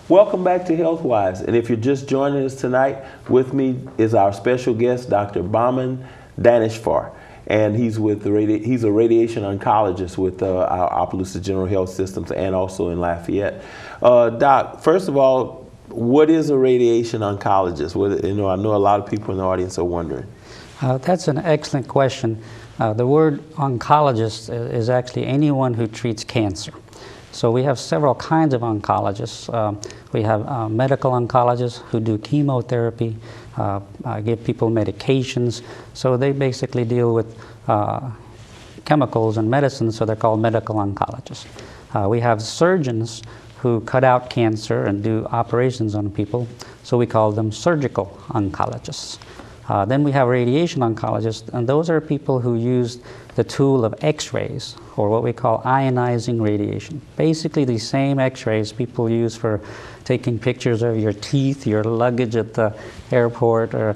Welcome back to Healthwise, and if you're just joining us tonight, with me is our special guest, Dr. Baman Daneshvar, and he's a radiation oncologist with our Opelousas General Health Systems and also in Lafayette. Doc, first of all, what is a radiation oncologist? I know a lot of people in the audience are wondering. That's an excellent question. The word oncologist is actually anyone who treats cancer. So we have several kinds of oncologists. We have medical oncologists who do chemotherapy, give people medications. So they basically deal with chemicals and medicines, so they're called medical oncologists. We have surgeons who cut out cancer and do operations on people, so we call them surgical oncologists. Then we have radiation oncologists, and those are people who use the tool of X-rays, or what we call ionizing radiation. Basically the same X-rays people use for taking pictures of your teeth, your luggage at the airport, or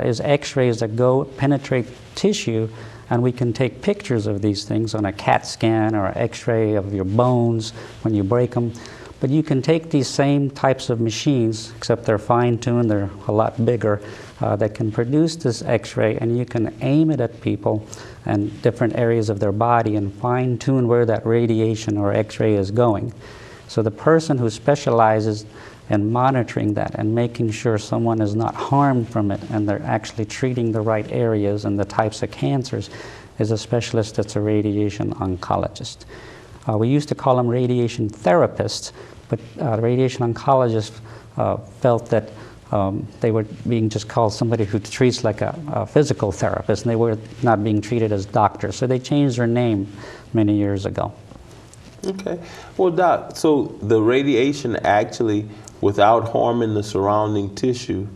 is X-rays that penetrate tissue, and we can take pictures of these things on a CAT scan or an X-ray of your bones when you break them. But you can take these same types of machines, except they're fine-tuned, they're a lot bigger, that can produce this X-ray, and you can aim it at people and different areas of their body and fine-tune where that radiation or X-ray is going. So the person who specializes in monitoring that and making sure someone is not harmed from it and they're actually treating the right areas and the types of cancers is a specialist that's a radiation oncologist. We used to call them radiation therapists, but radiation oncologists felt that they were being just called somebody who treats like a physical therapist, and they were not being treated as doctors. So they changed their name many years ago. Okay. Well, Doc, so the radiation actually, without harming the surrounding tissue,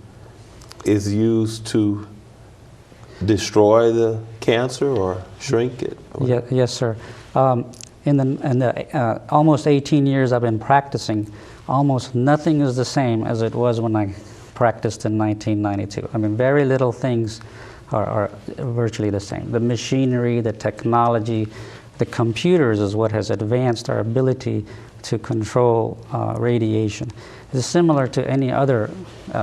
is used to destroy the cancer or shrink it? Yeah, yes, sir. In the almost 18 years I've been practicing, almost nothing is the same as it was when I practiced in 1992. I mean, very little things are virtually the same. The machinery, the technology, the computers is what has advanced our ability to control radiation. It's similar to any other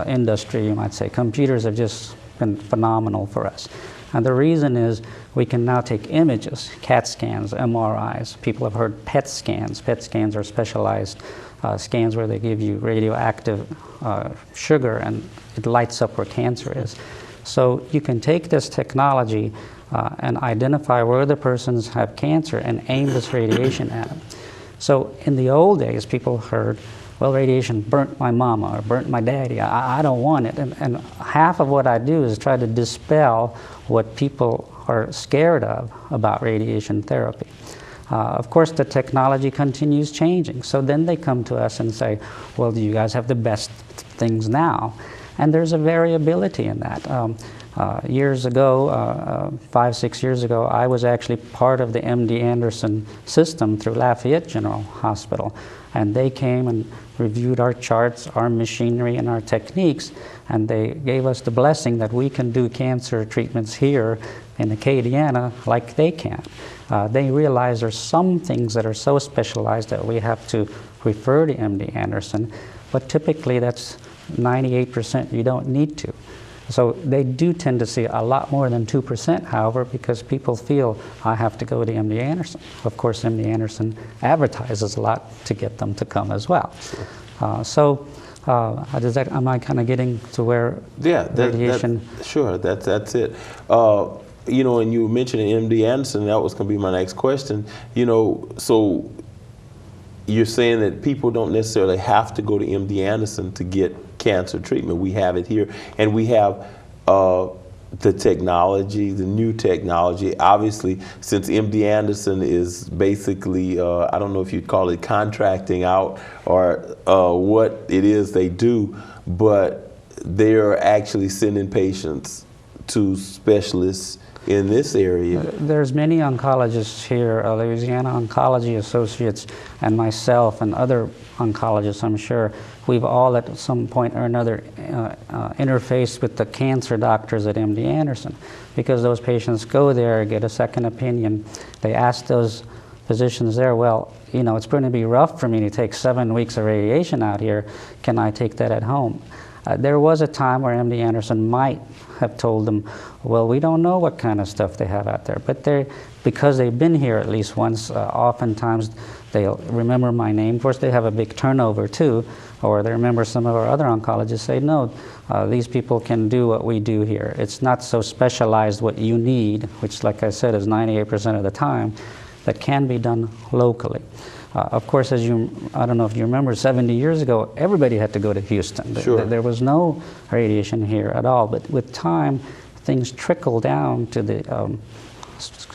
industry, you might say. Computers have just been phenomenal for us. And the reason is we can now take images, CAT scans, MRIs. People have heard PET scans. PET scans are specialized scans where they give you radioactive sugar and it lights up where cancer is. So you can take this technology and identify where the persons have cancer and aim this radiation at them. So in the old days, people heard, well, radiation burnt my mama or burnt my daddy. I don't want it. And half of what I do is try to dispel what people are scared of about radiation therapy. Of course, the technology continues changing. So then they come to us and say, well, do you guys have the best things now? And there's a variability in that. Years ago, 5, 6 years ago, I was actually part of the MD Anderson system through Lafayette General Hospital. And they came and reviewed our charts, our machinery, and our techniques, and they gave us the blessing that we can do cancer treatments here in Acadiana like they can. They realize there's some things that are so specialized that we have to refer to MD Anderson, but typically that's 98% you don't need to. So they do tend to see a lot more than 2%, however, because people feel I have to go to MD Anderson. Of course, MD Anderson advertises a lot to get them to come as well. Am I kind of getting to where radiation? Sure, that's it. You know, and you mentioned MD Anderson, that was going to be my next question. You know, so you're saying that people don't necessarily have to go to MD Anderson to get cancer treatment. We have it here, and we have the technology, the new technology. Obviously, since MD Anderson is basically, I don't know if you'd call it contracting out or what it is they do, but they're actually sending patients to specialists in this area. There's many oncologists here, Louisiana Oncology Associates, and myself and other oncologists, I'm sure. We've all at some point or another interfaced with the cancer doctors at MD Anderson, because those patients go there, get a second opinion. They ask those physicians there, well, you know, it's going to be rough for me to take 7 weeks of radiation out here. Can I take that at home? There was a time where MD Anderson might have told them, well, we don't know what kind of stuff they have out there. But because they've been here at least once, oftentimes they'll remember my name. Of course, they have a big turnover too, or they remember some of our other oncologists say, no, these people can do what we do here. It's not so specialized what you need, which, like I said, is 98% of the time, that can be done locally. Of course, I don't know if you remember, 70 years ago, everybody had to go to Houston. Sure. There was no radiation here at all. But with time, things trickle down to the,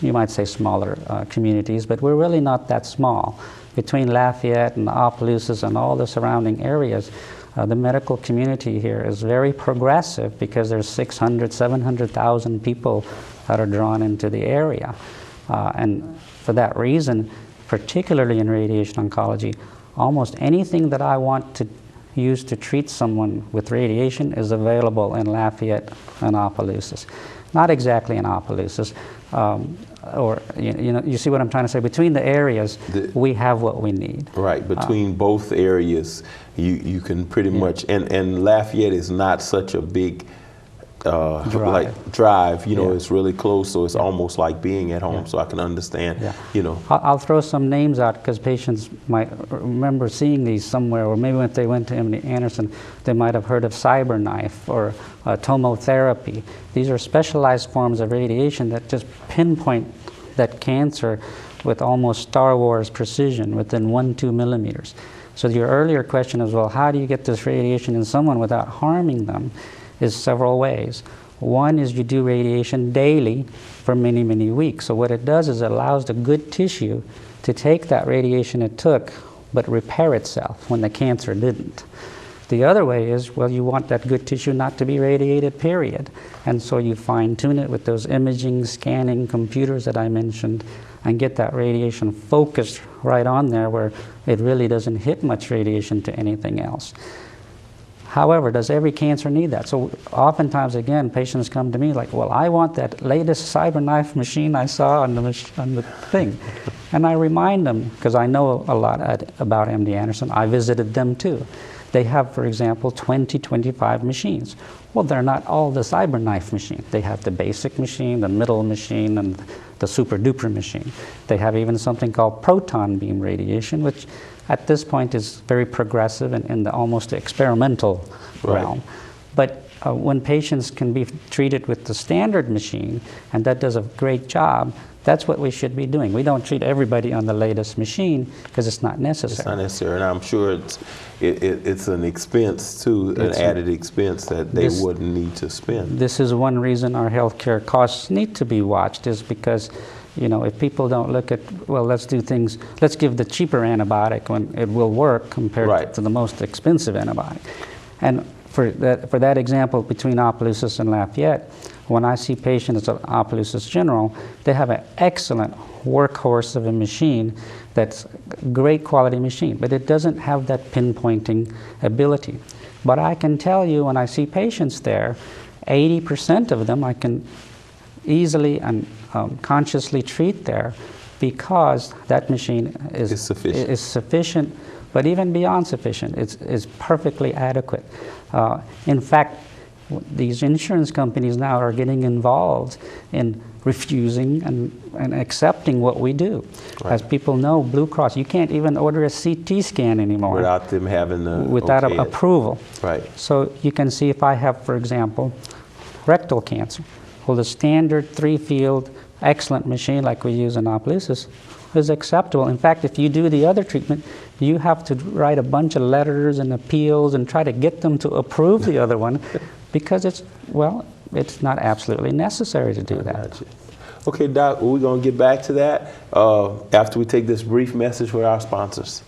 you might say, smaller communities, but we're really not that small. Between Lafayette and Opelousas and all the surrounding areas, the medical community here is very progressive, because there's 600, 700,000 people that are drawn into the area. And for that reason, particularly in radiation oncology, almost anything that I want to use to treat someone with radiation is available in Lafayette and Opelousas. Not exactly in Opelousas, or you know, you see what I'm trying to say? Between the areas, we have what we need. Right, between both areas, you can pretty much, and Lafayette is not such a big drive, you know, it's really close, so it's almost like being at home, so I can understand, you know. I'll throw some names out, because patients might remember seeing these somewhere, or maybe when they went to MD Anderson, they might have heard of CyberKnife or tomotherapy. These are specialized forms of radiation that just pinpoint that cancer with almost Star Wars precision, within 1-2 millimeters. So your earlier question is, well, how do you get this radiation in someone without harming them? Is several ways. One is you do radiation daily for many, many weeks. So what it does is it allows the good tissue to take that radiation it took, but repair itself when the cancer didn't. The other way is, well, you want that good tissue not to be radiated, period. And so you fine-tune it with those imaging, scanning computers that I mentioned, and get that radiation focused right on there where it really doesn't hit much radiation to anything else. However, does every cancer need that? So oftentimes, again, patients come to me like, well, I want that latest CyberKnife machine I saw on the thing. And I remind them, because I know a lot about MD Anderson, I visited them too. They have, for example, 20, 25 machines. Well, they're not all the CyberKnife machine. They have the basic machine, the middle machine, and the super duper machine. They have even something called proton beam radiation, which at this point is very progressive and in the almost experimental realm. But when patients can be treated with the standard machine, and that does a great job, that's what we should be doing. We don't treat everybody on the latest machine, because it's not necessary. It's not necessary, and I'm sure it's an expense too, an added expense that they wouldn't need to spend. This is one reason our healthcare costs need to be watched, is because, you know, if people don't look at, well, let's do things, let's give the cheaper antibiotic when it will work compared to the most expensive antibiotic. And for that example, between Opelousas and Lafayette, when I see patients at Opelousas General, they have an excellent workhorse of a machine that's a great quality machine, but it doesn't have that pinpointing ability. But I can tell you, when I see patients there, 80% of them I can easily and consciously treat there, because that machine is sufficient, but even beyond sufficient, it's perfectly adequate. In fact, these insurance companies now are getting involved in refusing and accepting what we do. As people know, Blue Cross, you can't even order a CT scan anymore without them having the approval. Right. So you can see, if I have, for example, rectal cancer, well, the standard 3-field excellent machine like we use in Opelousas is acceptable. In fact, if you do the other treatment, you have to write a bunch of letters and appeals and try to get them to approve the other one, because it's not absolutely necessary to do that. Gotcha. Okay, Doc, we're going to get back to that after we take this brief message with our sponsors.